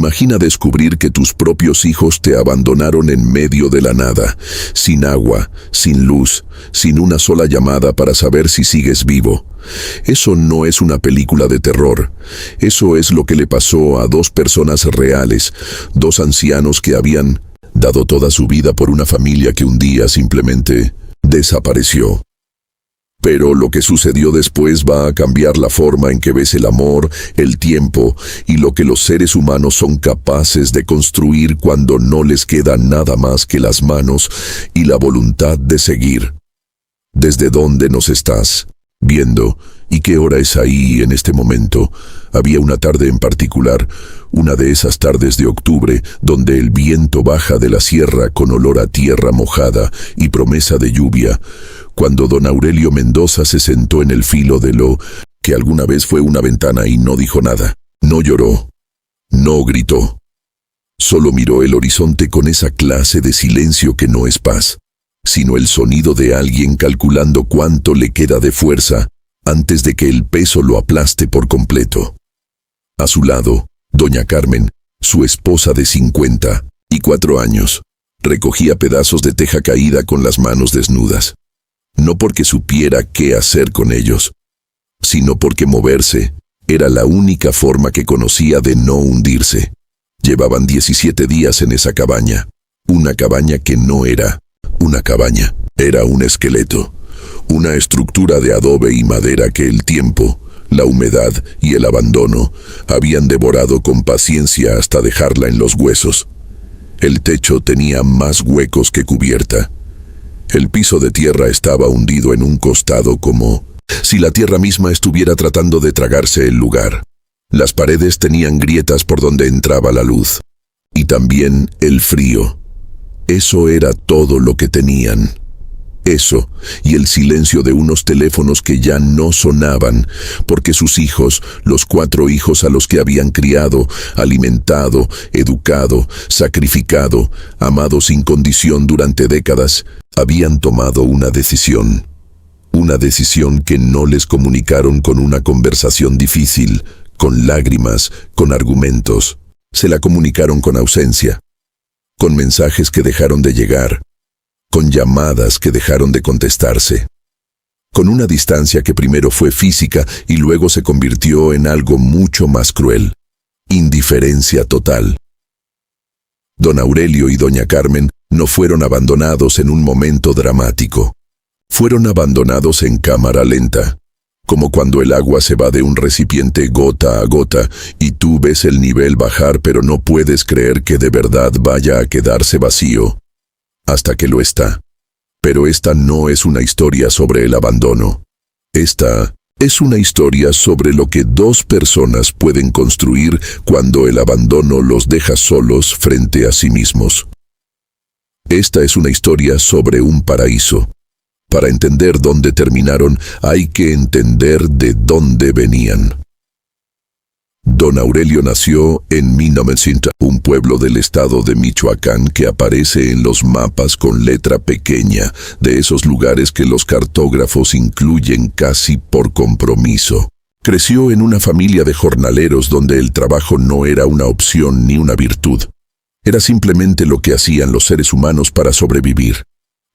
Imagina descubrir que tus propios hijos te abandonaron en medio de la nada, sin agua, sin luz, sin una sola llamada para saber si sigues vivo. Eso no es una película de terror. Eso es lo que le pasó a dos personas reales, dos ancianos que habían dado toda su vida por una familia que un día simplemente desapareció. Pero lo que sucedió después va a cambiar la forma en que ves el amor, el tiempo y lo que los seres humanos son capaces de construir cuando no les queda nada más que las manos y la voluntad de seguir. ¿Desde dónde nos estás viendo y qué hora es ahí en este momento? Había una tarde en particular, una de esas tardes de octubre, donde el viento baja de la sierra con olor a tierra mojada y promesa de lluvia, cuando don Aurelio Mendoza se sentó en el filo de lo que alguna vez fue una ventana y no dijo nada. No lloró, no gritó. Solo miró el horizonte con esa clase de silencio que no es paz, sino el sonido de alguien calculando cuánto le queda de fuerza antes de que el peso lo aplaste por completo. A su lado, doña Carmen, su esposa de 54 años, recogía pedazos de teja caída con las manos desnudas. No porque supiera qué hacer con ellos, sino porque moverse era la única forma que conocía de no hundirse. Llevaban 17 días en esa cabaña, una cabaña que no era una cabaña, era un esqueleto, una estructura de adobe y madera que el tiempo, la humedad y el abandono habían devorado con paciencia hasta dejarla en los huesos. El techo tenía más huecos que cubierta. El piso de tierra estaba hundido en un costado como si la tierra misma estuviera tratando de tragarse el lugar. Las paredes tenían grietas por donde entraba la luz. Y también el frío. Eso era todo lo que tenían. Eso, y el silencio de unos teléfonos que ya no sonaban, porque sus hijos, los 4 hijos a los que habían criado, alimentado, educado, sacrificado, amado sin condición durante décadas, habían tomado una decisión. Una decisión que no les comunicaron con una conversación difícil, con lágrimas, con argumentos. Se la comunicaron con ausencia, con mensajes que dejaron de llegar, con llamadas que dejaron de contestarse, con una distancia que primero fue física y luego se convirtió en algo mucho más cruel: indiferencia total. Don Aurelio y doña Carmen no fueron abandonados en un momento dramático. Fueron abandonados en cámara lenta, como cuando el agua se va de un recipiente gota a gota y tú ves el nivel bajar pero no puedes creer que de verdad vaya a quedarse vacío, hasta que lo está. Pero esta no es una historia sobre el abandono. Esta es una historia sobre lo que 2 personas pueden construir cuando el abandono los deja solos frente a sí mismos. Esta es una historia sobre un paraíso. Para entender dónde terminaron, hay que entender de dónde venían. Don Aurelio nació en 1900, un pueblo del estado de Michoacán que aparece en los mapas con letra pequeña, de esos lugares que los cartógrafos incluyen casi por compromiso. Creció en una familia de jornaleros donde el trabajo no era una opción ni una virtud. Era simplemente lo que hacían los seres humanos para sobrevivir.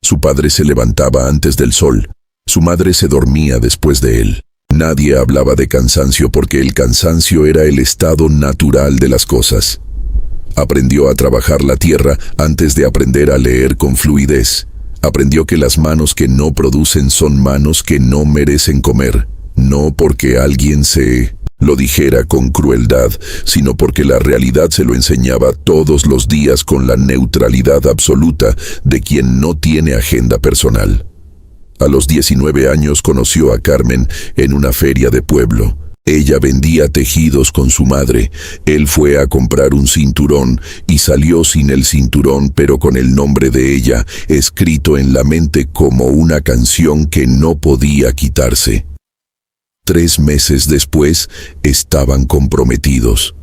Su padre se levantaba antes del sol, su madre se dormía después de él. Nadie hablaba de cansancio porque el cansancio era el estado natural de las cosas. Aprendió a trabajar la tierra antes de aprender a leer con fluidez. Aprendió que las manos que no producen son manos que no merecen comer, no porque alguien se lo dijera con crueldad, sino porque la realidad se lo enseñaba todos los días con la neutralidad absoluta de quien no tiene agenda personal. A los 19 años conoció a Carmen en una feria de pueblo. Ella vendía tejidos con su madre. Él fue a comprar un cinturón y salió sin el cinturón, pero con el nombre de ella escrito en la mente como una canción que no podía quitarse. 3 meses después estaban comprometidos.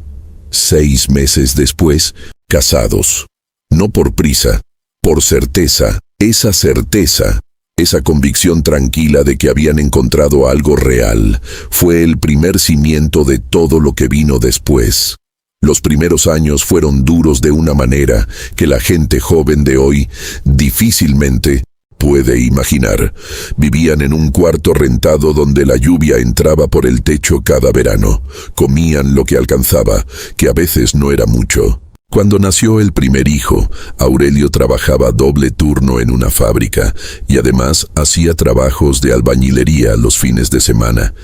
6 meses después, casados. No por prisa, por certeza. Esa certeza, esa convicción tranquila de que habían encontrado algo real, fue el primer cimiento de todo lo que vino después. Los primeros años fueron duros de una manera que la gente joven de hoy difícilmente puede imaginar. Vivían en un cuarto rentado donde la lluvia entraba por el techo cada verano. Comían lo que alcanzaba, que a veces no era mucho. Cuando nació el primer hijo, Aurelio trabajaba doble turno en una fábrica y además hacía trabajos de albañilería los fines de semana.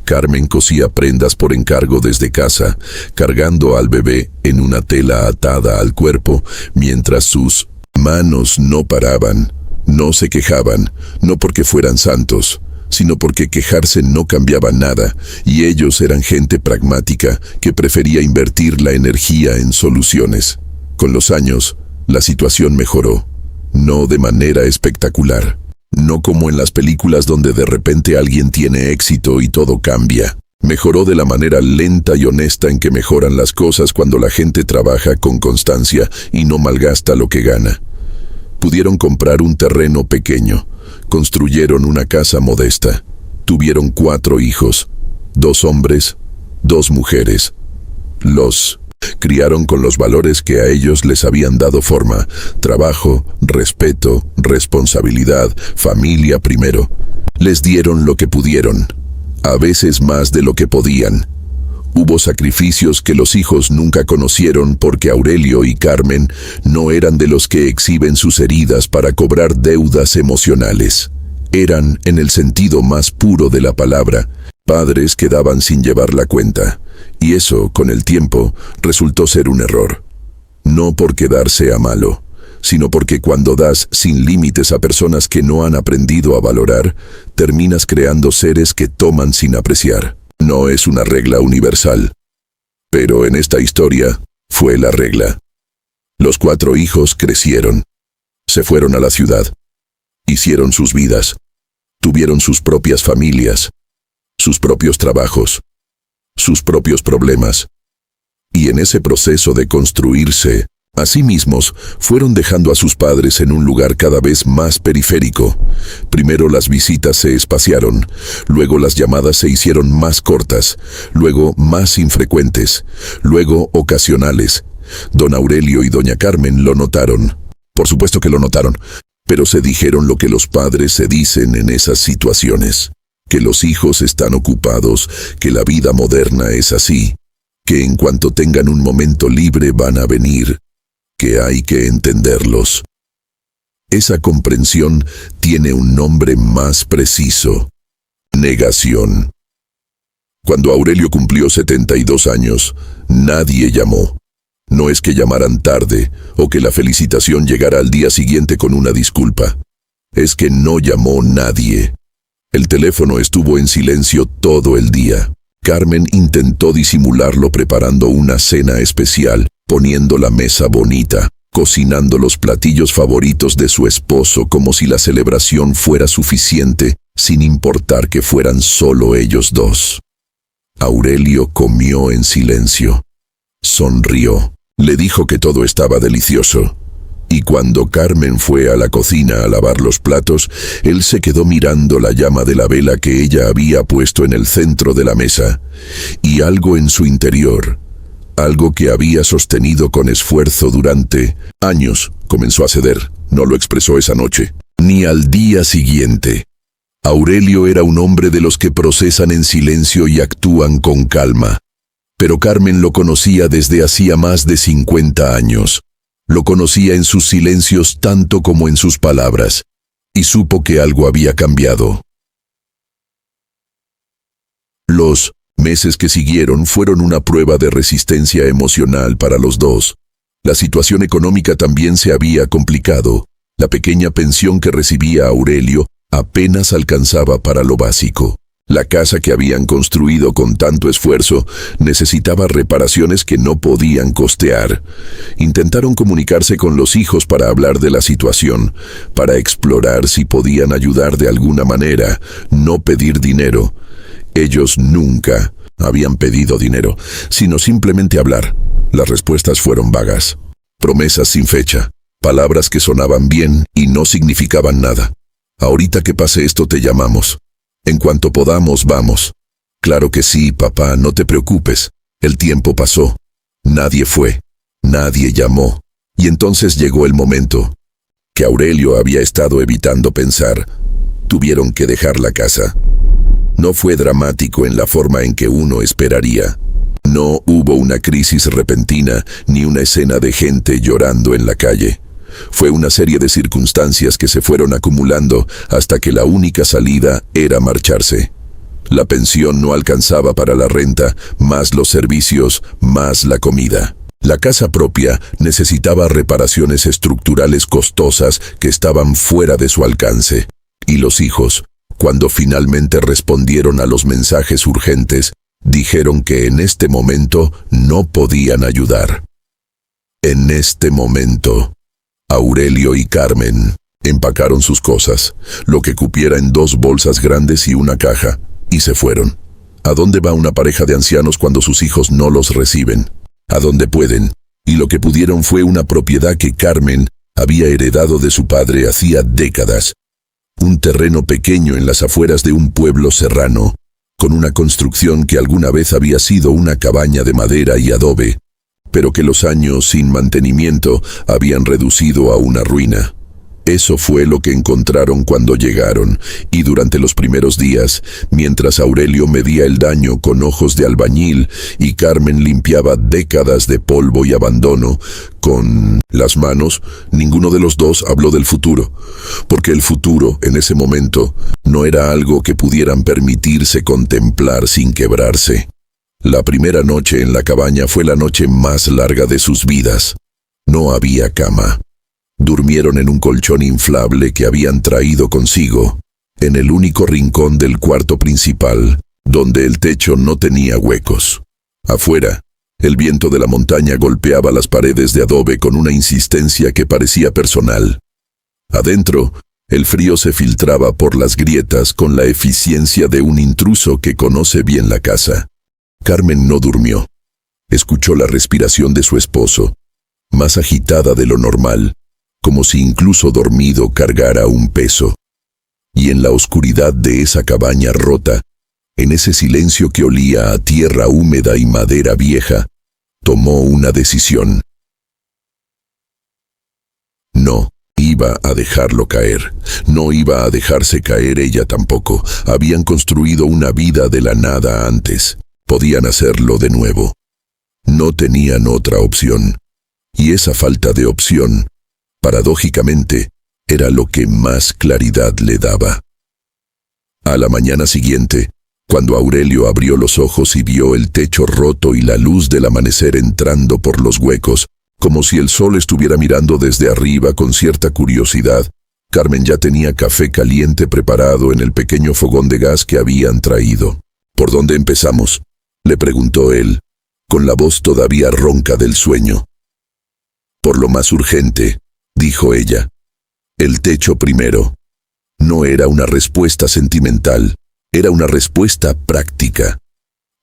Carmen cosía prendas por encargo desde casa, cargando al bebé en una tela atada al cuerpo, mientras sus manos no paraban. No se quejaban, no porque fueran santos, sino porque quejarse no cambiaba nada, y ellos eran gente pragmática que prefería invertir la energía en soluciones. Con los años, la situación mejoró, no de manera espectacular, no como en las películas donde de repente alguien tiene éxito y todo cambia. Mejoró de la manera lenta y honesta en que mejoran las cosas cuando la gente trabaja con constancia y no malgasta lo que gana. Pudieron comprar un terreno pequeño, construyeron una casa modesta, tuvieron 4 hijos, 2 hombres, 2 mujeres. Los criaron con los valores que a ellos les habían dado forma: trabajo, respeto, responsabilidad, familia primero. Les dieron lo que pudieron, a veces más de lo que podían. Hubo sacrificios que los hijos nunca conocieron porque Aurelio y Carmen no eran de los que exhiben sus heridas para cobrar deudas emocionales. Eran, en el sentido más puro de la palabra, padres que daban sin llevar la cuenta, y eso, con el tiempo, resultó ser un error. No porque dar sea malo, sino porque cuando das sin límites a personas que no han aprendido a valorar, terminas creando seres que toman sin apreciar. No es una regla universal, pero en esta historia fue la regla. Los 4 hijos crecieron, se fueron a la ciudad, hicieron sus vidas, tuvieron sus propias familias, sus propios trabajos, sus propios problemas, y en ese proceso de construirse a sí mismos, fueron dejando a sus padres en un lugar cada vez más periférico. Primero las visitas se espaciaron, luego las llamadas se hicieron más cortas, luego más infrecuentes, luego ocasionales. Don Aurelio y doña Carmen lo notaron. Por supuesto que lo notaron, pero se dijeron lo que los padres se dicen en esas situaciones: que los hijos están ocupados, que la vida moderna es así, que en cuanto tengan un momento libre van a venir, que hay que entenderlos. Esa comprensión tiene un nombre más preciso: negación. Cuando Aurelio cumplió 72 años, nadie llamó. No es que llamaran tarde o que la felicitación llegara al día siguiente con una disculpa. Es que no llamó nadie. El teléfono estuvo en silencio todo el día. Carmen intentó disimularlo preparando una cena especial, poniendo la mesa bonita, cocinando los platillos favoritos de su esposo como si la celebración fuera suficiente, sin importar que fueran solo ellos dos. Aurelio comió en silencio. Sonrió. Le dijo que todo estaba delicioso. Y cuando Carmen fue a la cocina a lavar los platos, él se quedó mirando la llama de la vela que ella había puesto en el centro de la mesa, y algo en su interior, algo que había sostenido con esfuerzo durante años, comenzó a ceder. No lo expresó esa noche, ni al día siguiente. Aurelio era un hombre de los que procesan en silencio y actúan con calma. Pero Carmen lo conocía desde hacía más de 50 años. Lo conocía en sus silencios tanto como en sus palabras, y supo que algo había cambiado. Los meses que siguieron fueron una prueba de resistencia emocional para los dos. La situación económica también se había complicado. La pequeña pensión que recibía Aurelio apenas alcanzaba para lo básico. La casa que habían construido con tanto esfuerzo necesitaba reparaciones que no podían costear. Intentaron comunicarse con los hijos para hablar de la situación, para explorar si podían ayudar de alguna manera, no pedir dinero. Ellos nunca habían pedido dinero, sino simplemente hablar. Las respuestas fueron vagas. Promesas sin fecha, palabras que sonaban bien y no significaban nada. Ahorita que pase esto te llamamos. En cuanto podamos, vamos. Claro que sí, papá, no te preocupes. El tiempo pasó. Nadie fue, nadie llamó. Y entonces llegó el momento que Aurelio había estado evitando pensar. Tuvieron que dejar la casa. No fue dramático en la forma en que uno esperaría. No hubo una crisis repentina ni una escena de gente llorando en la calle. Fue una serie de circunstancias que se fueron acumulando hasta que la única salida era marcharse. La pensión no alcanzaba para la renta, más los servicios, más la comida. La casa propia necesitaba reparaciones estructurales costosas que estaban fuera de su alcance. Y los hijos, cuando finalmente respondieron a los mensajes urgentes, dijeron que en este momento no podían ayudar. En este momento, Aurelio y Carmen empacaron sus cosas, lo que cupiera en 2 bolsas grandes y una caja, y se fueron. ¿A dónde va una pareja de ancianos cuando sus hijos no los reciben? ¿A dónde pueden? Y lo que pudieron fue una propiedad que Carmen había heredado de su padre hacía décadas. Un terreno pequeño en las afueras de un pueblo serrano, con una construcción que alguna vez había sido una cabaña de madera y adobe, pero que los años sin mantenimiento habían reducido a una ruina. Eso fue lo que encontraron cuando llegaron, y durante los primeros días, mientras Aurelio medía el daño con ojos de albañil y Carmen limpiaba décadas de polvo y abandono con las manos, ninguno de los dos habló del futuro, porque el futuro, en ese momento, no era algo que pudieran permitirse contemplar sin quebrarse. La primera noche en la cabaña fue la noche más larga de sus vidas. No había cama. Durmieron en un colchón inflable que habían traído consigo, en el único rincón del cuarto principal, donde el techo no tenía huecos. Afuera, el viento de la montaña golpeaba las paredes de adobe con una insistencia que parecía personal. Adentro, el frío se filtraba por las grietas con la eficiencia de un intruso que conoce bien la casa. Carmen no durmió. Escuchó la respiración de su esposo, más agitada de lo normal, como si incluso dormido cargara un peso. Y en la oscuridad de esa cabaña rota, en ese silencio que olía a tierra húmeda y madera vieja, tomó una decisión. No iba a dejarlo caer. No iba a dejarse caer ella tampoco. Habían construido una vida de la nada antes. Podían hacerlo de nuevo. No tenían otra opción. Y esa falta de opción, paradójicamente, era lo que más claridad le daba. A la mañana siguiente, cuando Aurelio abrió los ojos y vio el techo roto y la luz del amanecer entrando por los huecos, como si el sol estuviera mirando desde arriba con cierta curiosidad, Carmen ya tenía café caliente preparado en el pequeño fogón de gas que habían traído. ¿Por dónde empezamos?, le preguntó él, con la voz todavía ronca del sueño. Por lo más urgente, dijo ella. El techo primero. No era una respuesta sentimental, era una respuesta práctica.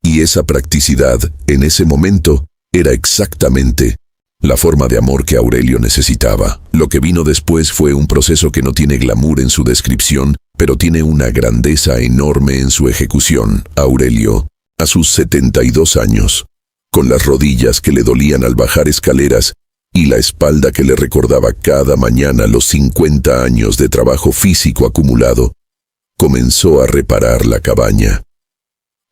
Y esa practicidad, en ese momento, era exactamente la forma de amor que Aurelio necesitaba. Lo que vino después fue un proceso que no tiene glamour en su descripción, pero tiene una grandeza enorme en su ejecución. Aurelio, a sus 72 años, con las rodillas que le dolían al bajar escaleras y la espalda que le recordaba cada mañana los 50 años de trabajo físico acumulado, comenzó a reparar la cabaña.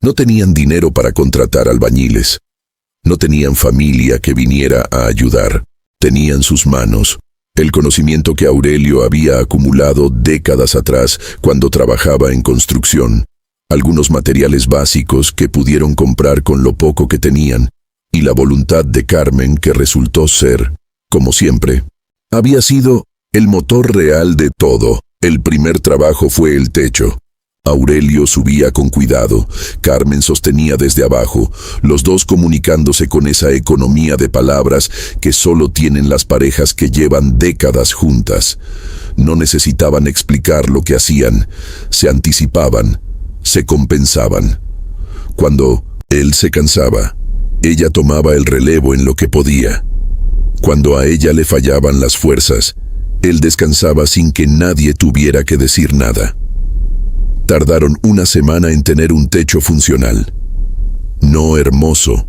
No tenían dinero para contratar albañiles. No tenían familia que viniera a ayudar. Tenían sus manos, el conocimiento que Aurelio había acumulado décadas atrás cuando trabajaba en construcción, algunos materiales básicos que pudieron comprar con lo poco que tenían, y la voluntad de Carmen que resultó ser, como siempre, había sido el motor real de todo. El primer trabajo fue el techo. Aurelio subía con cuidado, Carmen sostenía desde abajo, los dos comunicándose con esa economía de palabras que solo tienen las parejas que llevan décadas juntas. No necesitaban explicar lo que hacían, se anticipaban, se compensaban. Cuando él se cansaba, ella tomaba el relevo en lo que podía. Cuando a ella le fallaban las fuerzas, él descansaba sin que nadie tuviera que decir nada. Tardaron una semana en tener un techo funcional. No hermoso,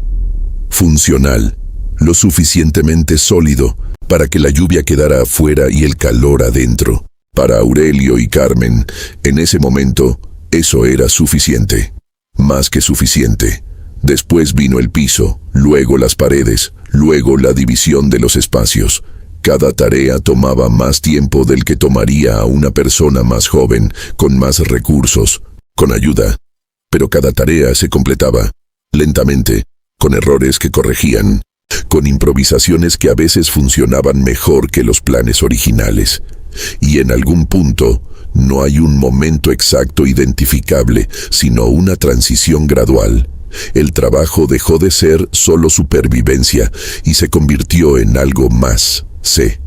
funcional. lo suficientemente sólido para que la lluvia quedara afuera y el calor adentro. Para Aurelio y Carmen, en ese momento, eso era suficiente. Más que suficiente. Después vino el piso, luego las paredes, luego la división de los espacios. Cada tarea tomaba más tiempo del que tomaría a una persona más joven, con más recursos, con ayuda. Pero cada tarea se completaba, lentamente, con errores que corregían, con improvisaciones que a veces funcionaban mejor que los planes originales. Y en algún punto, no hay un momento exacto identificable, sino una transición gradual. El trabajo dejó de ser solo supervivencia y se convirtió en algo más. Se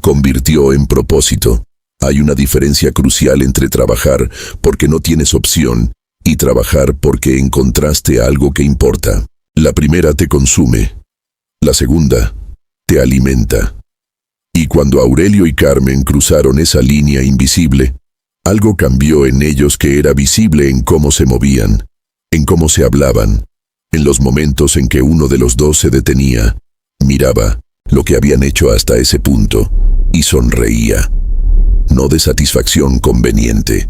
convirtió en propósito. Hay una diferencia crucial entre trabajar porque no tienes opción y trabajar porque encontraste algo que importa. La primera te consume. La segunda te alimenta. Y cuando Aurelio y Carmen cruzaron esa línea invisible, algo cambió en ellos que era visible en cómo se movían, en cómo se hablaban, en los momentos en que uno de los dos se detenía, miraba lo que habían hecho hasta ese punto y sonreía. No de satisfacción conveniente,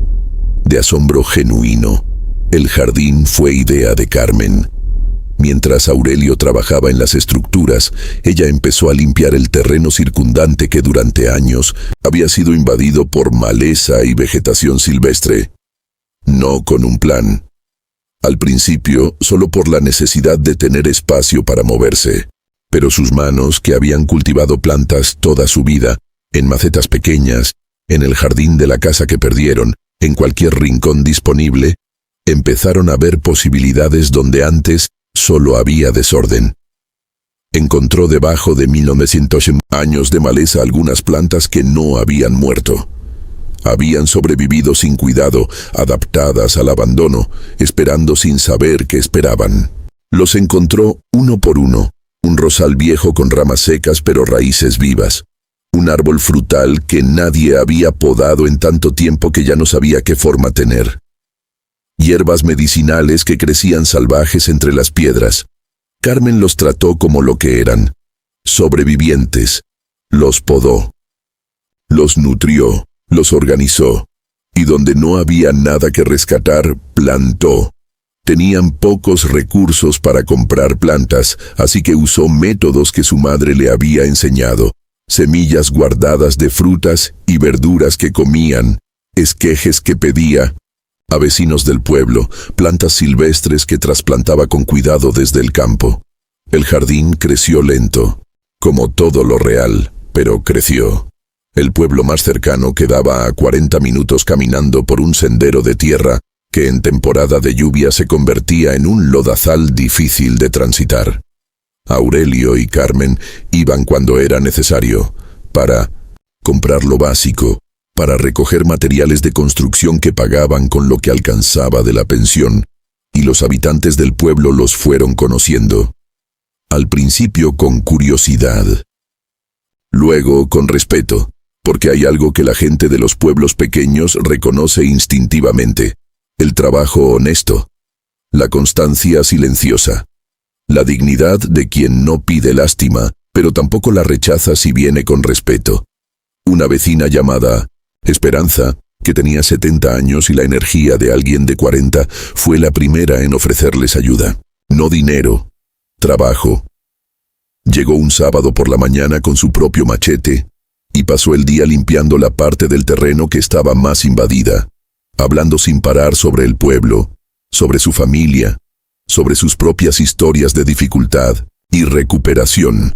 de asombro genuino. El jardín fue idea de Carmen. Mientras Aurelio trabajaba en las estructuras, ella empezó a limpiar el terreno circundante que durante años había sido invadido por maleza y vegetación silvestre. No con un plan. Al principio, solo por la necesidad de tener espacio para moverse. Pero sus manos, que habían cultivado plantas toda su vida, en macetas pequeñas, en el jardín de la casa que perdieron, en cualquier rincón disponible, empezaron a ver posibilidades donde antes solo había desorden. Encontró debajo de 1900 años de maleza algunas plantas que no habían muerto. Habían sobrevivido sin cuidado, adaptadas al abandono, esperando sin saber qué esperaban. Los encontró uno por uno, un rosal viejo con ramas secas pero raíces vivas. Un árbol frutal que nadie había podado en tanto tiempo que ya no sabía qué forma tener. Hierbas medicinales que crecían salvajes entre las piedras. Carmen los trató como lo que eran, sobrevivientes. Los podó. Los nutrió, los organizó. Y donde no había nada que rescatar, plantó. Tenían pocos recursos para comprar plantas, así que usó métodos que su madre le había enseñado. Semillas guardadas de frutas y verduras que comían, esquejes que pedía a vecinos del pueblo, plantas silvestres que trasplantaba con cuidado desde el campo. El jardín creció lento, como todo lo real, pero creció. El pueblo más cercano quedaba a 40 minutos caminando por un sendero de tierra que en temporada de lluvia se convertía en un lodazal difícil de transitar. Aurelio y Carmen iban cuando era necesario, para comprar lo básico, para recoger materiales de construcción que pagaban con lo que alcanzaba de la pensión, y los habitantes del pueblo los fueron conociendo. Al principio con curiosidad. Luego con respeto, porque hay algo que la gente de los pueblos pequeños reconoce instintivamente: el trabajo honesto, la constancia silenciosa, la dignidad de quien no pide lástima, pero tampoco la rechaza si viene con respeto. Una vecina llamada Esperanza, que tenía 70 años y la energía de alguien de 40, fue la primera en ofrecerles ayuda. No dinero, trabajo. Llegó un sábado por la mañana con su propio machete y pasó el día limpiando la parte del terreno que estaba más invadida, hablando sin parar sobre el pueblo, sobre su familia, sobre sus propias historias de dificultad y recuperación.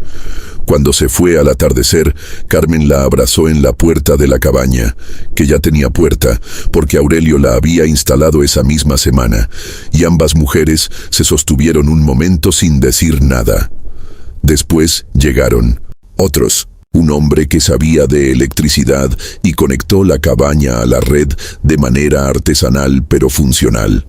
Cuando se fue al atardecer, Carmen la abrazó en la puerta de la cabaña, que ya tenía puerta, porque Aurelio la había instalado esa misma semana, y ambas mujeres se sostuvieron un momento sin decir nada. Después llegaron otros, un hombre que sabía de electricidad y conectó la cabaña a la red de manera artesanal pero funcional.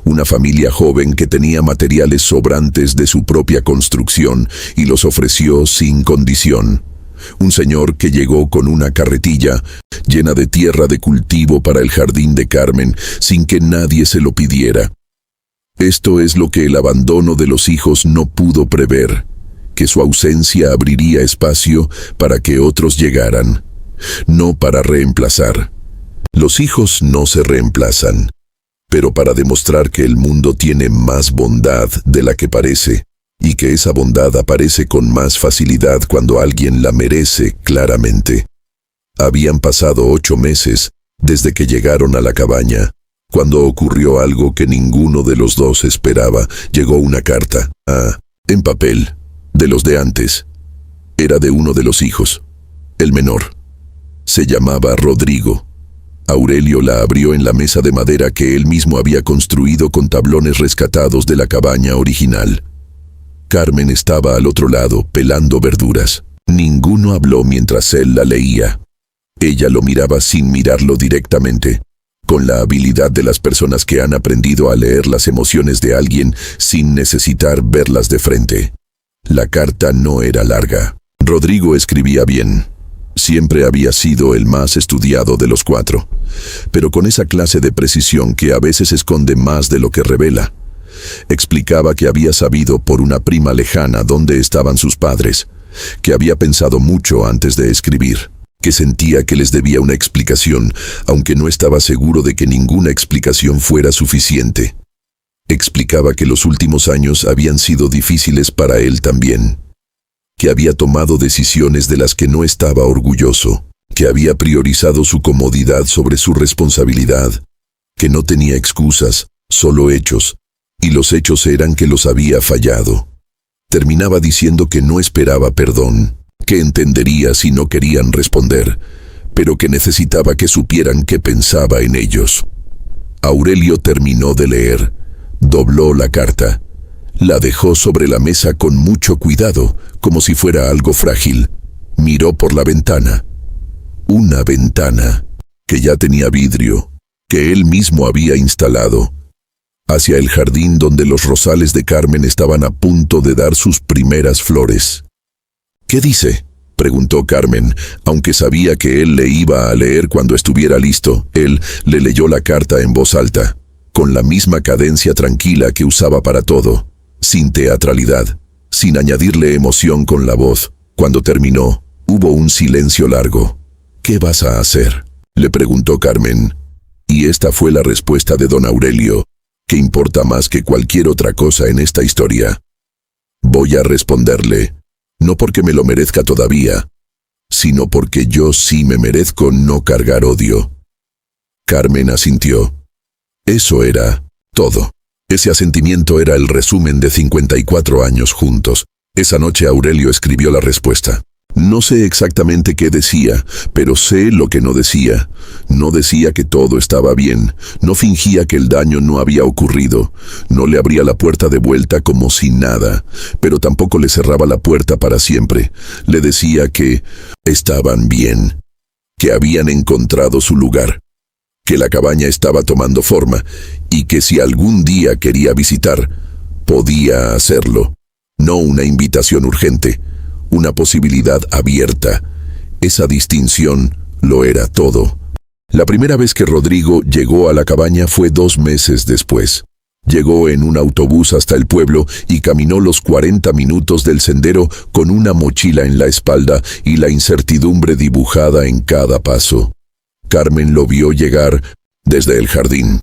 Una familia joven que tenía materiales sobrantes de su propia construcción y los ofreció sin condición. Un señor que llegó con una carretilla llena de tierra de cultivo para el jardín de Carmen sin que nadie se lo pidiera. Esto es lo que el abandono de los hijos no pudo prever. que su ausencia abriría espacio para que otros llegaran, no para reemplazar. Los hijos no se reemplazan, pero para demostrar que el mundo tiene más bondad de la que parece, y que esa bondad aparece con más facilidad cuando alguien la merece claramente. Habían pasado 8 meses desde que llegaron a la cabaña, cuando ocurrió algo que ninguno de los dos esperaba. Llegó una carta, en papel, de los de antes. Era de uno de los hijos, el menor. Se llamaba Rodrigo. Aurelio la abrió en la mesa de madera que él mismo había construido con tablones rescatados de la cabaña original. Carmen estaba al otro lado, pelando verduras. Ninguno habló mientras él la leía. Ella lo miraba sin mirarlo directamente, con la habilidad de las personas que han aprendido a leer las emociones de alguien sin necesitar verlas de frente. La carta no era larga. Rodrigo escribía bien. Siempre había sido el más estudiado de los 4, pero con esa clase de precisión que a veces esconde más de lo que revela. Explicaba que había sabido por una prima lejana dónde estaban sus padres, que había pensado mucho antes de escribir, que sentía que les debía una explicación, aunque no estaba seguro de que ninguna explicación fuera suficiente. Explicaba que los últimos años habían sido difíciles para él también, que había tomado decisiones de las que no estaba orgulloso, que había priorizado su comodidad sobre su responsabilidad, que no tenía excusas, solo hechos, y los hechos eran que los había fallado. Terminaba diciendo que no esperaba perdón, que entendería si no querían responder, pero que necesitaba que supieran qué pensaba en ellos. Aurelio terminó de leer, dobló la carta, la dejó sobre la mesa con mucho cuidado, como si fuera algo frágil. Miró por la ventana. Una ventana que ya tenía vidrio, que él mismo había instalado, hacia el jardín donde los rosales de Carmen estaban a punto de dar sus primeras flores. «¿Qué dice?», preguntó Carmen, aunque sabía que él le iba a leer cuando estuviera listo. Él le leyó la carta en voz alta, con la misma cadencia tranquila que usaba para todo, sin teatralidad, sin añadirle emoción con la voz. Cuando terminó, hubo un silencio largo. «¿Qué vas a hacer?», le preguntó Carmen. Y esta fue la respuesta de don Aurelio, que importa más que cualquier otra cosa en esta historia. «Voy a responderle, no porque me lo merezca todavía, sino porque yo sí me merezco no cargar odio». Carmen asintió. Eso era todo. Ese asentimiento era el resumen de 54 años juntos. Esa noche Aurelio escribió la respuesta. No sé exactamente qué decía, pero sé lo que no decía. No decía que todo estaba bien, no fingía que el daño no había ocurrido, no le abría la puerta de vuelta como si nada, pero tampoco le cerraba la puerta para siempre. Le decía que estaban bien, que habían encontrado su lugar, que la cabaña estaba tomando forma y que si algún día quería visitar, podía hacerlo. No una invitación urgente, una posibilidad abierta. Esa distinción lo era todo. La primera vez que Rodrigo llegó a la cabaña fue 2 meses después. Llegó en un autobús hasta el pueblo y caminó los 40 minutos del sendero con una mochila en la espalda y la incertidumbre dibujada en cada paso. Carmen lo vio llegar desde el jardín.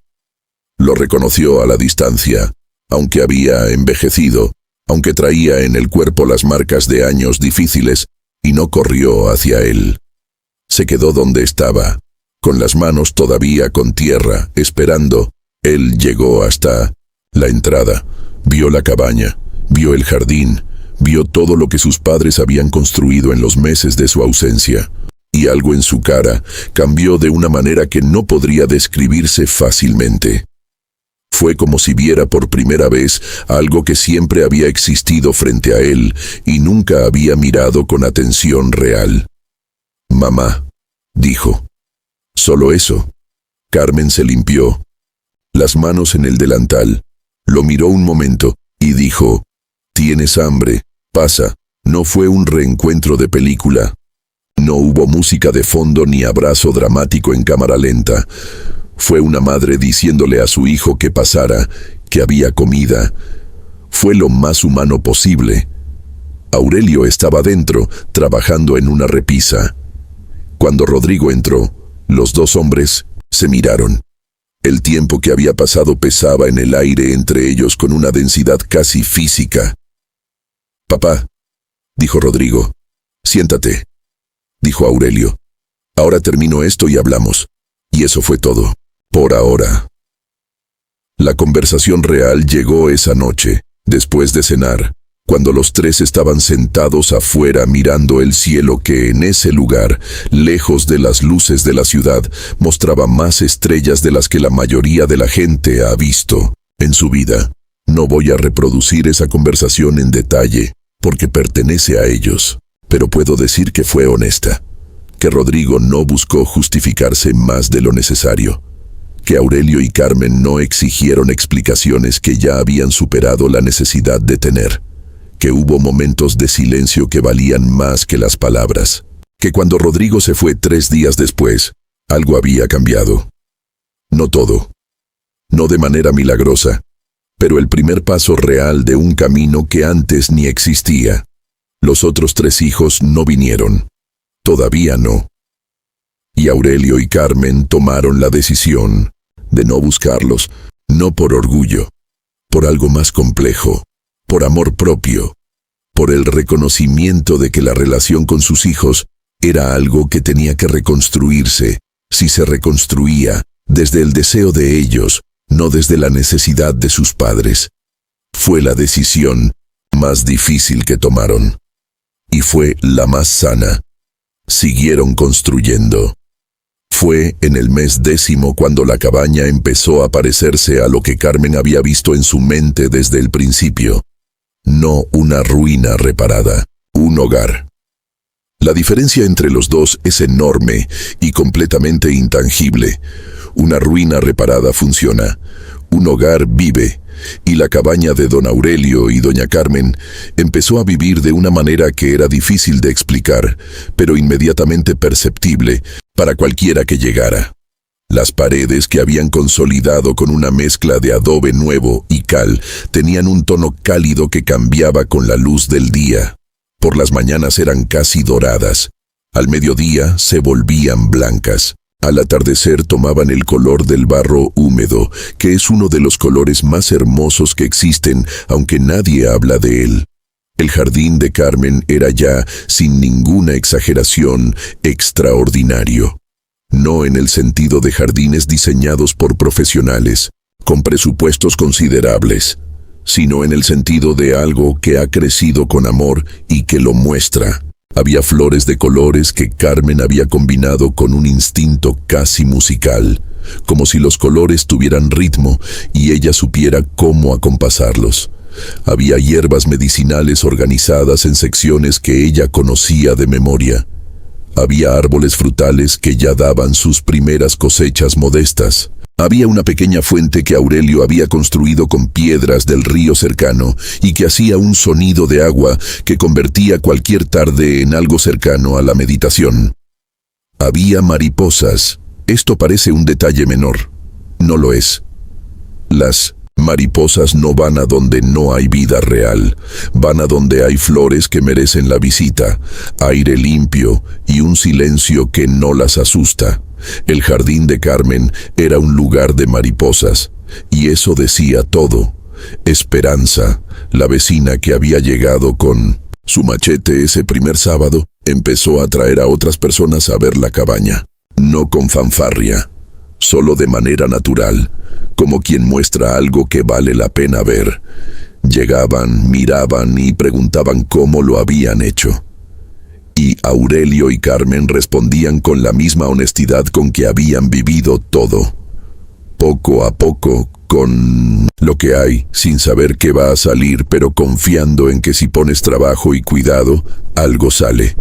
Lo reconoció a la distancia, aunque había envejecido, aunque traía en el cuerpo las marcas de años difíciles, y no corrió hacia él. Se quedó donde estaba, con las manos todavía con tierra, esperando. Él llegó hasta la entrada, vio la cabaña, vio el jardín, vio todo lo que sus padres habían construido en los meses de su ausencia, y algo en su cara cambió de una manera que no podría describirse fácilmente. Fue como si viera por primera vez algo que siempre había existido frente a él y nunca había mirado con atención real. «Mamá», dijo. Solo eso. Carmen se limpió las manos en el delantal, lo miró un momento y dijo: «¿Tienes hambre? Pasa». No fue un reencuentro de película. No hubo música de fondo ni abrazo dramático en cámara lenta. Fue una madre diciéndole a su hijo que pasara, que había comida. Fue lo más humano posible. Aurelio estaba dentro, trabajando en una repisa. Cuando Rodrigo entró, los dos hombres se miraron. El tiempo que había pasado pesaba en el aire entre ellos con una densidad casi física. «Papá», dijo Rodrigo. «Siéntate», dijo Aurelio. «Ahora termino esto y hablamos». Y eso fue todo, por ahora. La conversación real llegó esa noche, después de cenar, cuando los tres estaban sentados afuera mirando el cielo que en ese lugar, lejos de las luces de la ciudad, mostraba más estrellas de las que la mayoría de la gente ha visto en su vida. No voy a reproducir esa conversación en detalle, porque pertenece a ellos, pero puedo decir que fue honesta, que Rodrigo no buscó justificarse más de lo necesario, que Aurelio y Carmen no exigieron explicaciones que ya habían superado la necesidad de tener, que hubo momentos de silencio que valían más que las palabras, que cuando Rodrigo se fue 3 días después, algo había cambiado. No todo, no de manera milagrosa, pero el primer paso real de un camino que antes ni existía. Los otros 3 hijos no vinieron, todavía no. Y Aurelio y Carmen tomaron la decisión de no buscarlos, no por orgullo, por algo más complejo, por amor propio, por el reconocimiento de que la relación con sus hijos era algo que tenía que reconstruirse, si se reconstruía, desde el deseo de ellos, no desde la necesidad de sus padres. Fue la decisión más difícil que tomaron. Y fue la más sana. Siguieron construyendo. Fue en el mes 10 cuando la cabaña empezó a parecerse a lo que Carmen había visto en su mente desde el principio. No una ruina reparada, un hogar. La diferencia entre los dos es enorme y completamente intangible. Una ruina reparada funciona, un hogar vive, y la cabaña de don Aurelio y doña Carmen empezó a vivir de una manera que era difícil de explicar, pero inmediatamente perceptible para cualquiera que llegara. Las paredes, que habían consolidado con una mezcla de adobe nuevo y cal, tenían un tono cálido que cambiaba con la luz del día. Por las mañanas eran casi doradas. Al mediodía se volvían blancas. Al atardecer tomaban el color del barro húmedo, que es uno de los colores más hermosos que existen, aunque nadie habla de él. El jardín de Carmen era ya, sin ninguna exageración, extraordinario. No en el sentido de jardines diseñados por profesionales, con presupuestos considerables, sino en el sentido de algo que ha crecido con amor y que lo muestra. Había flores de colores que Carmen había combinado con un instinto casi musical, como si los colores tuvieran ritmo y ella supiera cómo acompasarlos. Había hierbas medicinales organizadas en secciones que ella conocía de memoria. Había árboles frutales que ya daban sus primeras cosechas modestas. Había una pequeña fuente que Aurelio había construido con piedras del río cercano y que hacía un sonido de agua que convertía cualquier tarde en algo cercano a la meditación. Había mariposas. Esto parece un detalle menor. No lo es. Las mariposas no van a donde no hay vida real, van a donde hay flores que merecen la visita, aire limpio y un silencio que no las asusta. El jardín de Carmen era un lugar de mariposas, y eso decía todo. Esperanza, la vecina que había llegado con su machete ese primer sábado, empezó a traer a otras personas a ver la cabaña, no con fanfarria, solo de manera natural, como quien muestra algo que vale la pena ver. Llegaban, miraban y preguntaban cómo lo habían hecho. Y Aurelio y Carmen respondían con la misma honestidad con que habían vivido todo. Poco a poco, con lo que hay, sin saber qué va a salir, pero confiando en que si pones trabajo y cuidado, algo sale.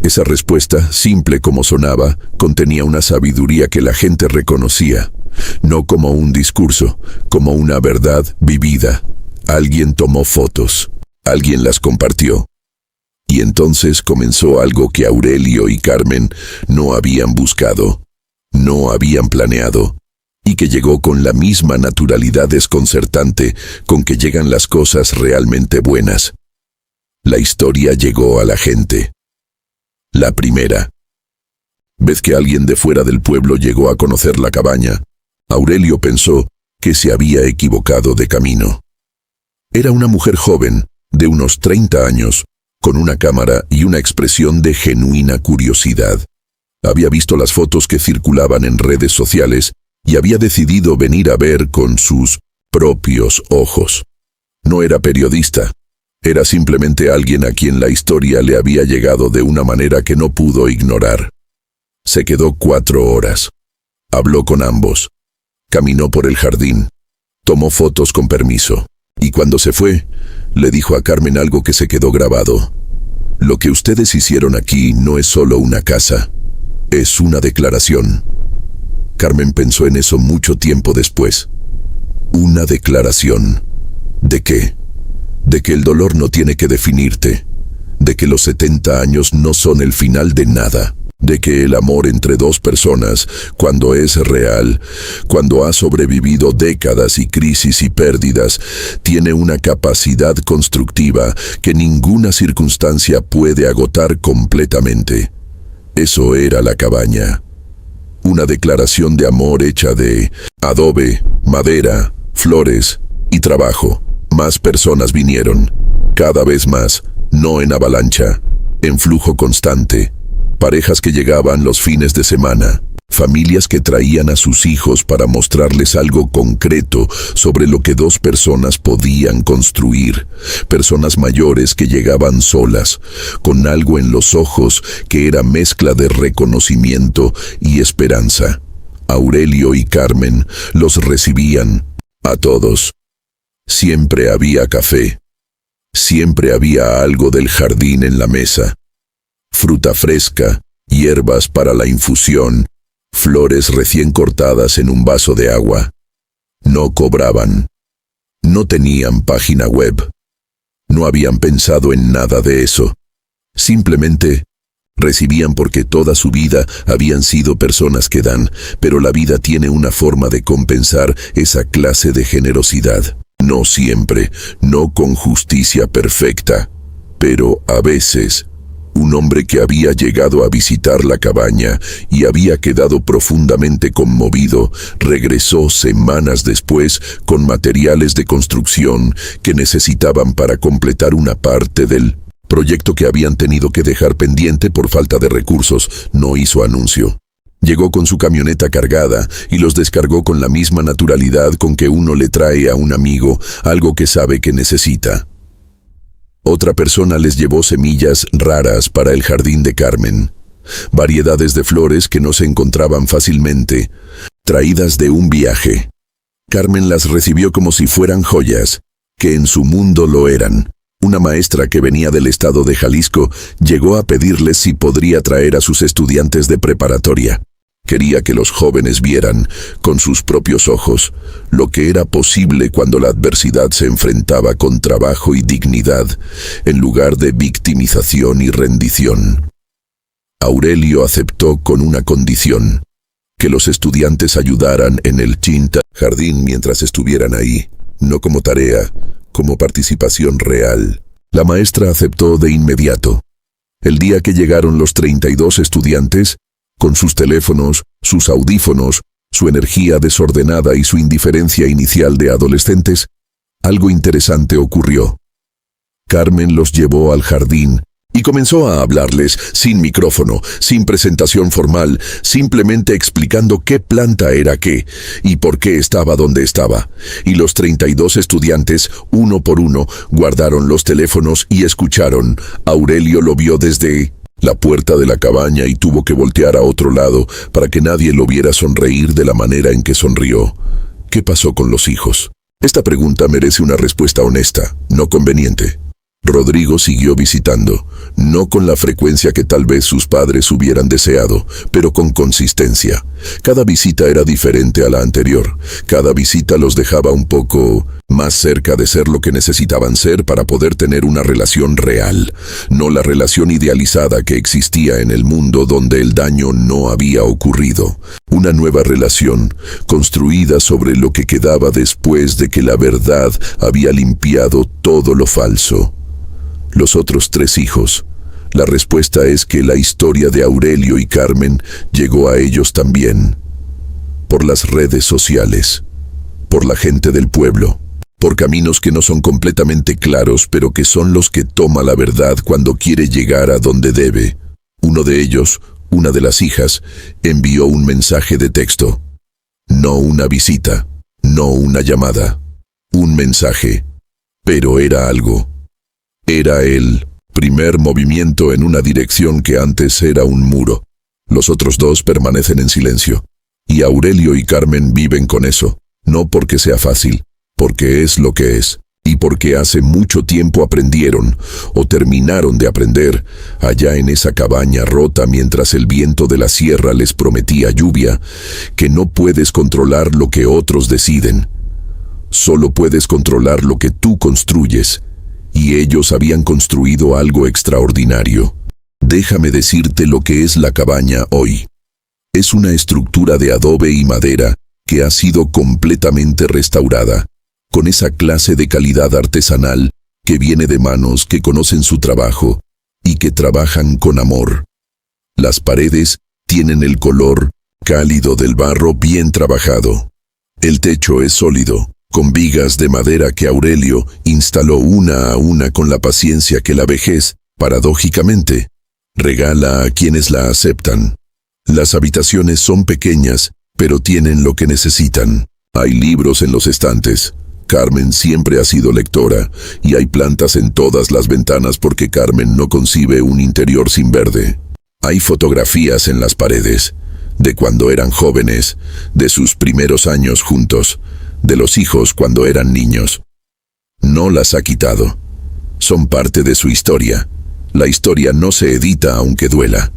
Esa respuesta, simple como sonaba, contenía una sabiduría que la gente reconocía, no como un discurso, como una verdad vivida. Alguien tomó fotos, alguien las compartió. Y entonces comenzó algo que Aurelio y Carmen no habían buscado, no habían planeado, y que llegó con la misma naturalidad desconcertante con que llegan las cosas realmente buenas. La historia llegó a la gente. La primera vez que alguien de fuera del pueblo llegó a conocer la cabaña, Aurelio pensó que se había equivocado de camino. Era una mujer joven, de unos 30 años, con una cámara y una expresión de genuina curiosidad. Había visto las fotos que circulaban en redes sociales y había decidido venir a ver con sus propios ojos. No era periodista, era simplemente alguien a quien la historia le había llegado de una manera que no pudo ignorar. Se quedó 4 horas. Habló con ambos. Caminó por el jardín. Tomó fotos con permiso. Y cuando se fue, le dijo a Carmen algo que se quedó grabado. Lo que ustedes hicieron aquí no es solo una casa, es una declaración. Carmen pensó en eso mucho tiempo después. ¿Una declaración? ¿De qué? De que el dolor no tiene que definirte, de que los 70 años no son el final de nada, de que el amor entre 2 personas, cuando es real, cuando ha sobrevivido décadas y crisis y pérdidas, tiene una capacidad constructiva que ninguna circunstancia puede agotar completamente. Eso era la cabaña. Una declaración de amor hecha de adobe, madera, flores y trabajo. Más personas vinieron, cada vez más, no en avalancha, en flujo constante. Parejas que llegaban los fines de semana, familias que traían a sus hijos para mostrarles algo concreto sobre lo que 2 personas podían construir, personas mayores que llegaban solas, con algo en los ojos que era mezcla de reconocimiento y esperanza. Aurelio y Carmen los recibían a todos. Siempre había café, siempre había algo del jardín en la mesa. Fruta fresca, hierbas para la infusión, flores recién cortadas en un vaso de agua. No cobraban. No tenían página web. No habían pensado en nada de eso. Simplemente recibían porque toda su vida habían sido personas que dan, pero la vida tiene una forma de compensar esa clase de generosidad. No siempre, no con justicia perfecta, pero a veces. Un hombre que había llegado a visitar la cabaña y había quedado profundamente conmovido, regresó semanas después con materiales de construcción que necesitaban para completar una parte del proyecto que habían tenido que dejar pendiente por falta de recursos. No hizo anuncio. Llegó con su camioneta cargada y los descargó con la misma naturalidad con que uno le trae a un amigo algo que sabe que necesita. Otra persona les llevó semillas raras para el jardín de Carmen, variedades de flores que no se encontraban fácilmente, traídas de un viaje. Carmen las recibió como si fueran joyas, que en su mundo lo eran. Una maestra que venía del estado de Jalisco llegó a pedirles si podría traer a sus estudiantes de preparatoria. Quería que los jóvenes vieran, con sus propios ojos, lo que era posible cuando la adversidad se enfrentaba con trabajo y dignidad, en lugar de victimización y rendición. Aurelio aceptó con una condición: que los estudiantes ayudaran en el Chinta jardín mientras estuvieran ahí, no como tarea, como participación real. La maestra aceptó de inmediato. El día que llegaron los 32 estudiantes, con sus teléfonos, sus audífonos, su energía desordenada y su indiferencia inicial de adolescentes, algo interesante ocurrió. Carmen los llevó al jardín y comenzó a hablarles sin micrófono, sin presentación formal, simplemente explicando qué planta era qué y por qué estaba donde estaba. Y los 32 estudiantes, uno por uno, guardaron los teléfonos y escucharon. Aurelio lo vio desde la puerta de la cabaña y tuvo que voltear a otro lado para que nadie lo viera sonreír de la manera en que sonrió. ¿Qué pasó con los hijos? Esta pregunta merece una respuesta honesta, no conveniente. Rodrigo siguió visitando, no con la frecuencia que tal vez sus padres hubieran deseado, pero con consistencia. Cada visita era diferente a la anterior. Cada visita los dejaba un poco más cerca de ser lo que necesitaban ser para poder tener una relación real, no la relación idealizada que existía en el mundo donde el daño no había ocurrido. Una nueva relación, construida sobre lo que quedaba después de que la verdad había limpiado todo lo falso. Los otros 3 hijos. La respuesta es que la historia de Aurelio y Carmen llegó a ellos también. Por las redes sociales, por la gente del pueblo, por caminos que no son completamente claros, pero que son los que toma la verdad cuando quiere llegar a donde debe. Uno de ellos, una de las hijas, envió un mensaje de texto. No una visita, no una llamada. Un mensaje. Pero era algo. Era el primer movimiento en una dirección que antes era un muro. Los otros 2 permanecen en silencio. Y Aurelio y Carmen viven con eso. No porque sea fácil, porque es lo que es. Y porque hace mucho tiempo aprendieron, o terminaron de aprender, allá en esa cabaña rota mientras el viento de la sierra les prometía lluvia, que no puedes controlar lo que otros deciden. Solo puedes controlar lo que tú construyes, y ellos habían construido algo extraordinario. Déjame decirte lo que es la cabaña hoy. Es una estructura de adobe y madera que ha sido completamente restaurada, con esa clase de calidad artesanal que viene de manos que conocen su trabajo y que trabajan con amor. Las paredes tienen el color cálido del barro bien trabajado. El techo es sólido, con vigas de madera que Aurelio instaló una a una con la paciencia que la vejez, paradójicamente, regala a quienes la aceptan. Las habitaciones son pequeñas, pero tienen lo que necesitan. Hay libros en los estantes. Carmen siempre ha sido lectora, y hay plantas en todas las ventanas porque Carmen no concibe un interior sin verde. Hay fotografías en las paredes, de cuando eran jóvenes, de sus primeros años juntos, de los hijos cuando eran niños. No las ha quitado. Son parte de su historia. La historia no se edita aunque duela.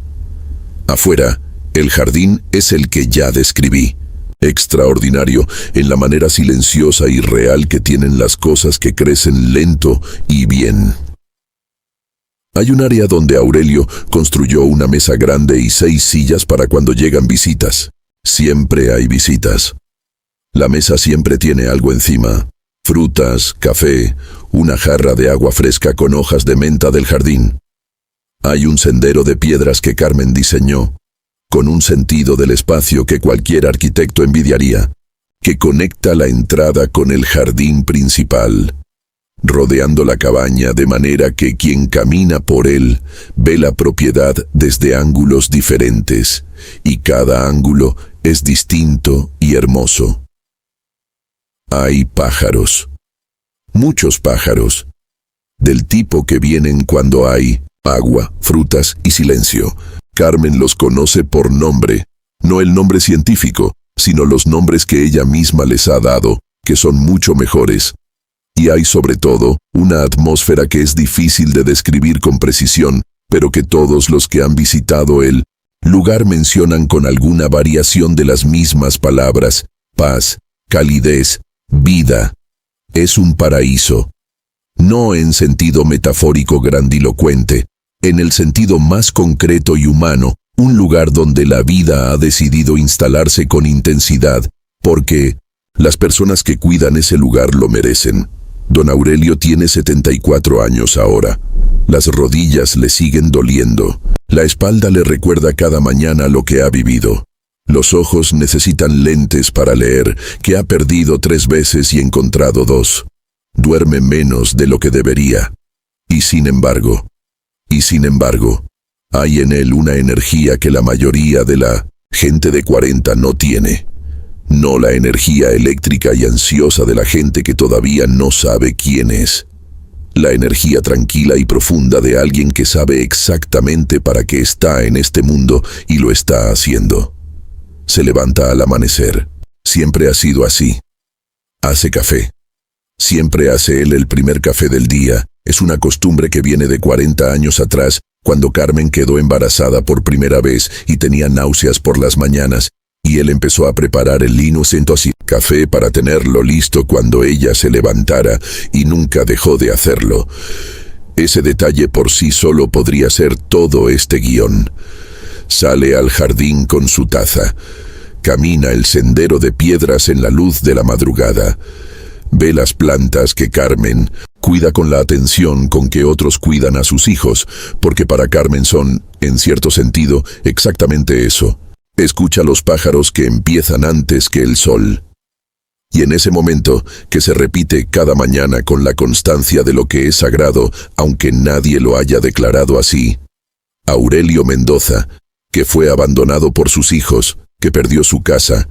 Afuera, el jardín es el que ya describí. Extraordinario en la manera silenciosa y real que tienen las cosas que crecen lento y bien. Hay un área donde Aurelio construyó una mesa grande y 6 sillas para cuando llegan visitas. Siempre hay visitas. La mesa siempre tiene algo encima: frutas, café, una jarra de agua fresca con hojas de menta del jardín. Hay un sendero de piedras que Carmen diseñó, con un sentido del espacio que cualquier arquitecto envidiaría, que conecta la entrada con el jardín principal, rodeando la cabaña de manera que quien camina por él ve la propiedad desde ángulos diferentes, y cada ángulo es distinto y hermoso. Hay pájaros, muchos pájaros, del tipo que vienen cuando hay agua, frutas y silencio. Carmen los conoce por nombre, no el nombre científico, sino los nombres que ella misma les ha dado, que son mucho mejores. Y hay sobre todo una atmósfera que es difícil de describir con precisión, pero que todos los que han visitado el lugar mencionan con alguna variación de las mismas palabras: paz, calidez, vida. Es un paraíso. No en sentido metafórico grandilocuente, en el sentido más concreto y humano, un lugar donde la vida ha decidido instalarse con intensidad, porque las personas que cuidan ese lugar lo merecen. Don Aurelio tiene 74 años ahora. Las rodillas le siguen doliendo. La espalda le recuerda cada mañana lo que ha vivido. Los ojos necesitan lentes para leer, que ha perdido 3 veces y encontrado 2. Duerme menos de lo que debería. Y sin embargo, hay en él una energía que la mayoría de la gente de 40 no tiene. No la energía eléctrica y ansiosa de la gente que todavía no sabe quién es. La energía tranquila y profunda de alguien que sabe exactamente para qué está en este mundo y lo está haciendo. Se levanta al amanecer. Siempre ha sido así. Hace café. Siempre hace él el primer café del día. Es una costumbre que viene de 40 años atrás, cuando Carmen quedó embarazada por primera vez y tenía náuseas por las mañanas, y él empezó a preparar el inocente así café para tenerlo listo cuando ella se levantara, y nunca dejó de hacerlo. Ese detalle por sí solo podría ser todo este guión. Sale al jardín con su taza. Camina el sendero de piedras en la luz de la madrugada. Ve las plantas que Carmen Cuida con la atención con que otros cuidan a sus hijos, porque para Carmen son, en cierto sentido, exactamente eso. Escucha los pájaros que empiezan antes que el sol. Y en ese momento, que se repite cada mañana con la constancia de lo que es sagrado, aunque nadie lo haya declarado así, Aurelio Mendoza, que fue abandonado por sus hijos, que perdió su casa,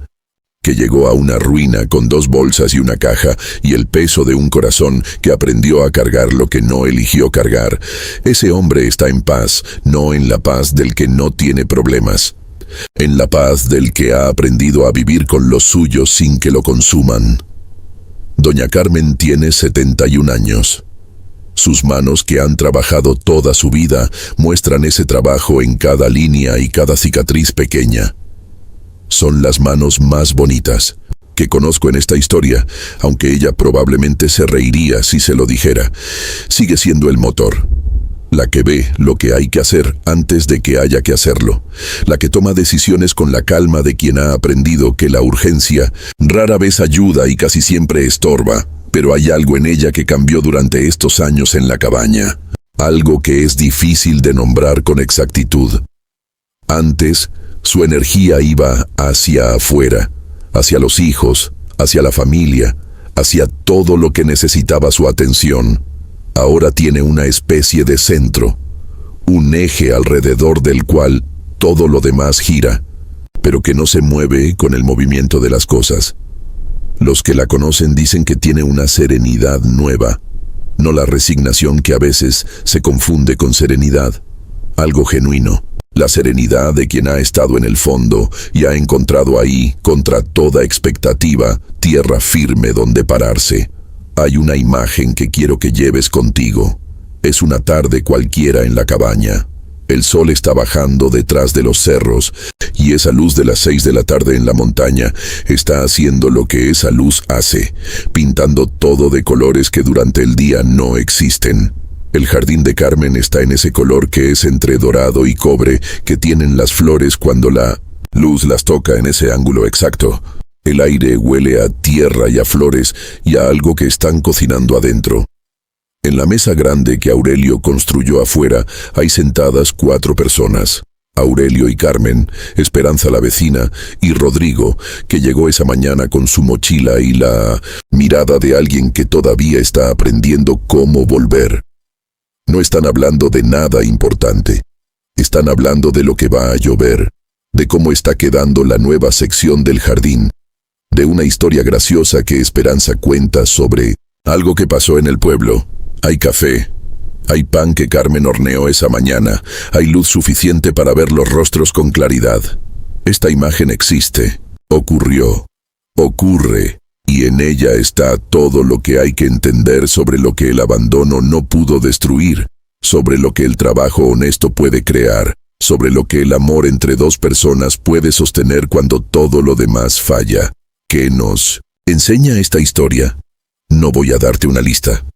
que llegó a una ruina con 2 bolsas y una caja y el peso de un corazón que aprendió a cargar lo que no eligió cargar. Ese hombre está en paz, no en la paz del que no tiene problemas, en la paz del que ha aprendido a vivir con los suyos sin que lo consuman. Doña Carmen tiene 71 años. Sus manos, que han trabajado toda su vida, muestran ese trabajo en cada línea y cada cicatriz pequeña. Son las manos más bonitas que conozco en esta historia, aunque ella probablemente se reiría si se lo dijera. Sigue siendo el motor, la que ve lo que hay que hacer antes de que haya que hacerlo, la que toma decisiones con la calma de quien ha aprendido que la urgencia rara vez ayuda y casi siempre estorba, pero hay algo en ella que cambió durante estos años en la cabaña, algo que es difícil de nombrar con exactitud. Antes, su energía iba hacia afuera, hacia los hijos, hacia la familia, hacia todo lo que necesitaba su atención. Ahora tiene una especie de centro, un eje alrededor del cual todo lo demás gira, pero que no se mueve con el movimiento de las cosas. Los que la conocen dicen que tiene una serenidad nueva, no la resignación que a veces se confunde con serenidad, algo genuino. La serenidad de quien ha estado en el fondo y ha encontrado ahí, contra toda expectativa, tierra firme donde pararse. Hay una imagen que quiero que lleves contigo. Es una tarde cualquiera en la cabaña. El sol está bajando detrás de los cerros y esa luz de las 6 de la tarde en la montaña está haciendo lo que esa luz hace, pintando todo de colores que durante el día no existen. El jardín de Carmen está en ese color que es entre dorado y cobre que tienen las flores cuando la luz las toca en ese ángulo exacto. El aire huele a tierra y a flores y a algo que están cocinando adentro. En la mesa grande que Aurelio construyó afuera hay sentadas 4 personas. Aurelio y Carmen, Esperanza la vecina y Rodrigo, que llegó esa mañana con su mochila y la mirada de alguien que todavía está aprendiendo cómo volver. No están hablando de nada importante. Están hablando de lo que va a llover, de cómo está quedando la nueva sección del jardín, de una historia graciosa que Esperanza cuenta sobre algo que pasó en el pueblo. Hay café, hay pan que Carmen horneó esa mañana, hay luz suficiente para ver los rostros con claridad. Esta imagen existe, ocurrió, ocurre. Y en ella está todo lo que hay que entender sobre lo que el abandono no pudo destruir, sobre lo que el trabajo honesto puede crear, sobre lo que el amor entre 2 personas puede sostener cuando todo lo demás falla. ¿Qué nos enseña esta historia? No voy a darte una lista.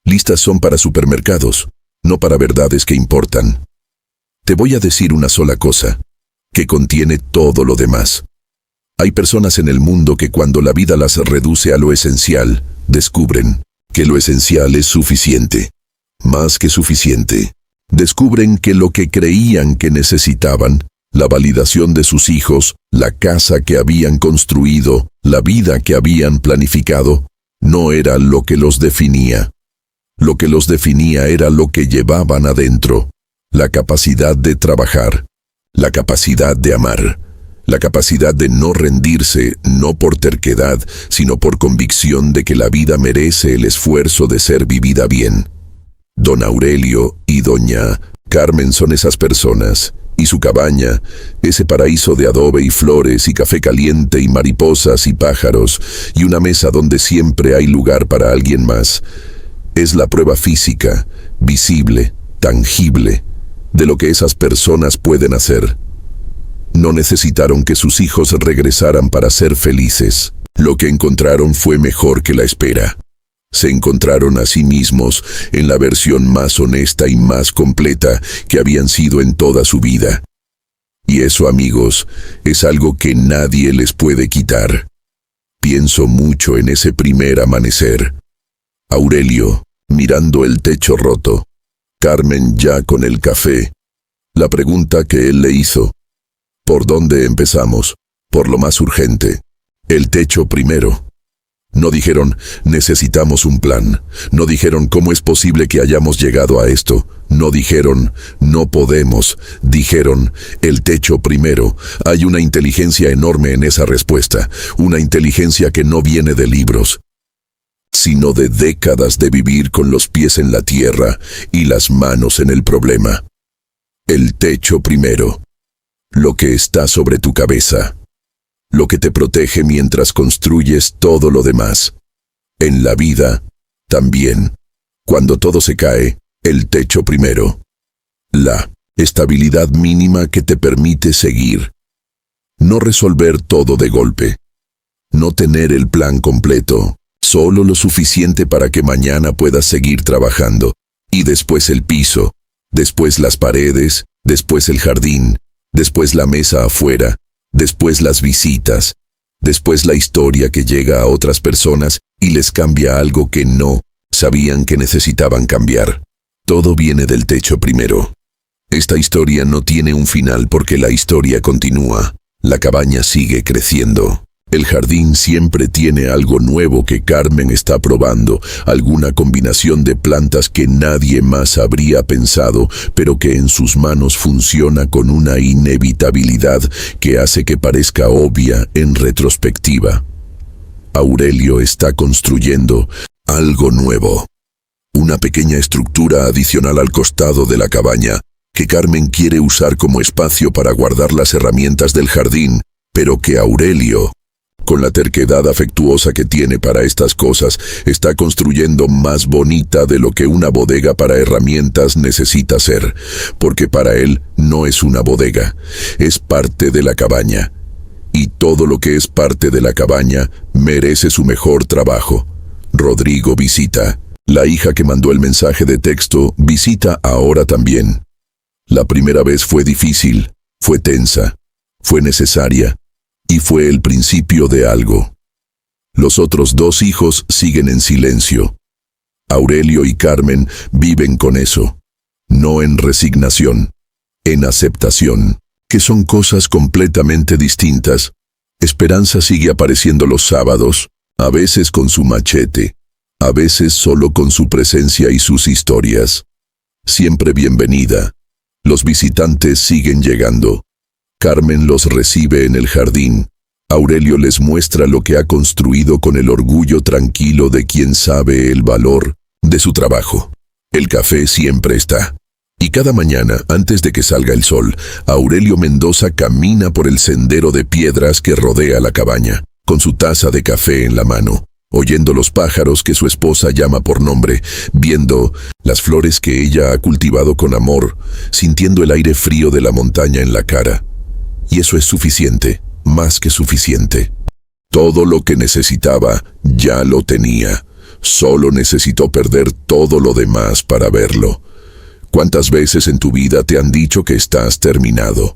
Listas son para supermercados, no para verdades que importan. Te voy a decir una sola cosa, que contiene todo lo demás. Hay personas en el mundo que cuando la vida las reduce a lo esencial, descubren que lo esencial es suficiente, más que suficiente. Descubren que lo que creían que necesitaban, la validación de sus hijos, la casa que habían construido, la vida que habían planificado, no era lo que los definía. Lo que los definía era lo que llevaban adentro, la capacidad de trabajar, la capacidad de amar. La capacidad de no rendirse, no por terquedad, sino por convicción de que la vida merece el esfuerzo de ser vivida bien. Don Aurelio y doña Carmen son esas personas, y su cabaña, ese paraíso de adobe y flores y café caliente y mariposas y pájaros, y una mesa donde siempre hay lugar para alguien más, es la prueba física, visible, tangible, de lo que esas personas pueden hacer. No necesitaron que sus hijos regresaran para ser felices. Lo que encontraron fue mejor que la espera. Se encontraron a sí mismos en la versión más honesta y más completa que habían sido en toda su vida. Y eso, amigos, es algo que nadie les puede quitar. Pienso mucho en ese primer amanecer. Aurelio, mirando el techo roto. Carmen ya con el café. La pregunta que él le hizo: ¿por dónde empezamos? Por lo más urgente. El techo primero. No dijeron, necesitamos un plan. No dijeron, ¿cómo es posible que hayamos llegado a esto? No dijeron, no podemos. Dijeron, el techo primero. Hay una inteligencia enorme en esa respuesta. Una inteligencia que no viene de libros, sino de décadas de vivir con los pies en la tierra y las manos en el problema. El techo primero. Lo que está sobre tu cabeza. Lo que te protege mientras construyes todo lo demás. En la vida, también. Cuando todo se cae, el techo primero. La estabilidad mínima que te permite seguir. No resolver todo de golpe. No tener el plan completo, solo lo suficiente para que mañana puedas seguir trabajando. Y después el piso, después las paredes, después el jardín, después la mesa afuera, después las visitas, después la historia que llega a otras personas y les cambia algo que no sabían que necesitaban cambiar. Todo viene del techo primero. Esta historia no tiene un final porque la historia continúa. La cabaña sigue creciendo. El jardín siempre tiene algo nuevo que Carmen está probando, alguna combinación de plantas que nadie más habría pensado, pero que en sus manos funciona con una inevitabilidad que hace que parezca obvia en retrospectiva. Aurelio está construyendo algo nuevo. Una pequeña estructura adicional al costado de la cabaña, que Carmen quiere usar como espacio para guardar las herramientas del jardín, pero que Aurelio, con la terquedad afectuosa que tiene para estas cosas, está construyendo más bonita de lo que una bodega para herramientas necesita ser, porque para él no es una bodega, es parte de la cabaña. Y todo lo que es parte de la cabaña merece su mejor trabajo. Rodrigo visita. La hija que mandó el mensaje de texto visita ahora también. La primera vez fue difícil, fue tensa, fue necesaria. Y fue el principio de algo. Los otros dos hijos siguen en silencio. Aurelio y Carmen viven con eso. No en resignación, en aceptación, que son cosas completamente distintas. Esperanza sigue apareciendo los sábados, a veces con su machete, a veces solo con su presencia y sus historias. Siempre bienvenida. Los visitantes siguen llegando. Carmen los recibe en el jardín. Aurelio les muestra lo que ha construido con el orgullo tranquilo de quien sabe el valor de su trabajo. El café siempre está. Y cada mañana, antes de que salga el sol, Aurelio Mendoza camina por el sendero de piedras que rodea la cabaña, con su taza de café en la mano, oyendo los pájaros que su esposa llama por nombre, viendo las flores que ella ha cultivado con amor, sintiendo el aire frío de la montaña en la cara. Y eso es suficiente, más que suficiente. Todo lo que necesitaba ya lo tenía. Solo necesitó perder todo lo demás para verlo. ¿Cuántas veces en tu vida te han dicho que estás terminado?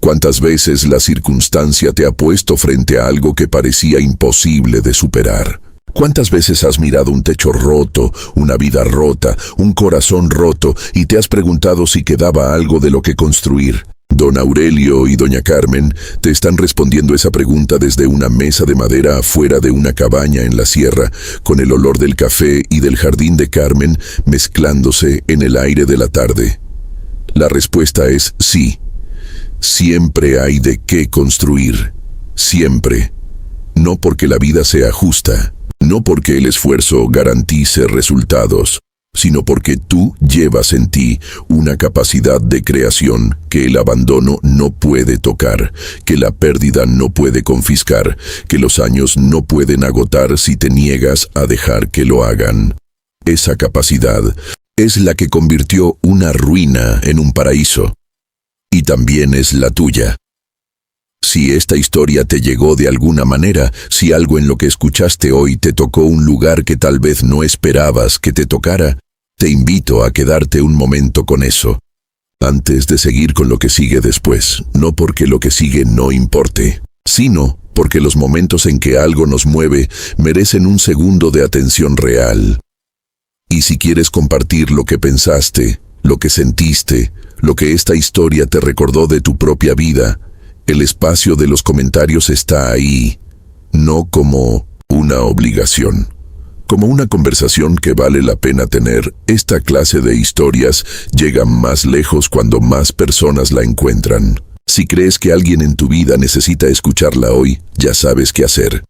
¿Cuántas veces la circunstancia te ha puesto frente a algo que parecía imposible de superar? ¿Cuántas veces has mirado un techo roto, una vida rota, un corazón roto y te has preguntado si quedaba algo de lo que construir? Don Aurelio y doña Carmen te están respondiendo esa pregunta desde una mesa de madera afuera de una cabaña en la sierra, con el olor del café y del jardín de Carmen mezclándose en el aire de la tarde. La respuesta es sí. Siempre hay de qué construir. Siempre. No porque la vida sea justa, no porque el esfuerzo garantice resultados, sino porque tú llevas en ti una capacidad de creación que el abandono no puede tocar, que la pérdida no puede confiscar, que los años no pueden agotar si te niegas a dejar que lo hagan. Esa capacidad es la que convirtió una ruina en un paraíso. Y también es la tuya. Si esta historia te llegó de alguna manera, si algo en lo que escuchaste hoy te tocó un lugar que tal vez no esperabas que te tocara, te invito a quedarte un momento con eso, antes de seguir con lo que sigue después, no porque lo que sigue no importe, sino porque los momentos en que algo nos mueve merecen un segundo de atención real. Y si quieres compartir lo que pensaste, lo que sentiste, lo que esta historia te recordó de tu propia vida, el espacio de los comentarios está ahí, no como una obligación, como una conversación que vale la pena tener. Esta clase de historias llega más lejos cuando más personas la encuentran. Si crees que alguien en tu vida necesita escucharla hoy, ya sabes qué hacer.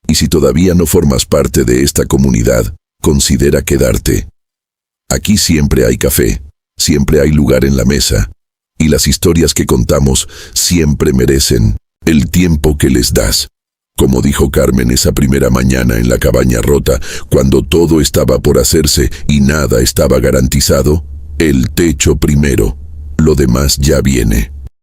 Y si todavía no formas parte de esta comunidad, considera quedarte. Aquí siempre hay café, siempre hay lugar en la mesa, y las historias que contamos siempre merecen el tiempo que les das. Como dijo Carmen esa primera mañana en la cabaña rota, cuando todo estaba por hacerse y nada estaba garantizado, el techo primero, lo demás ya viene.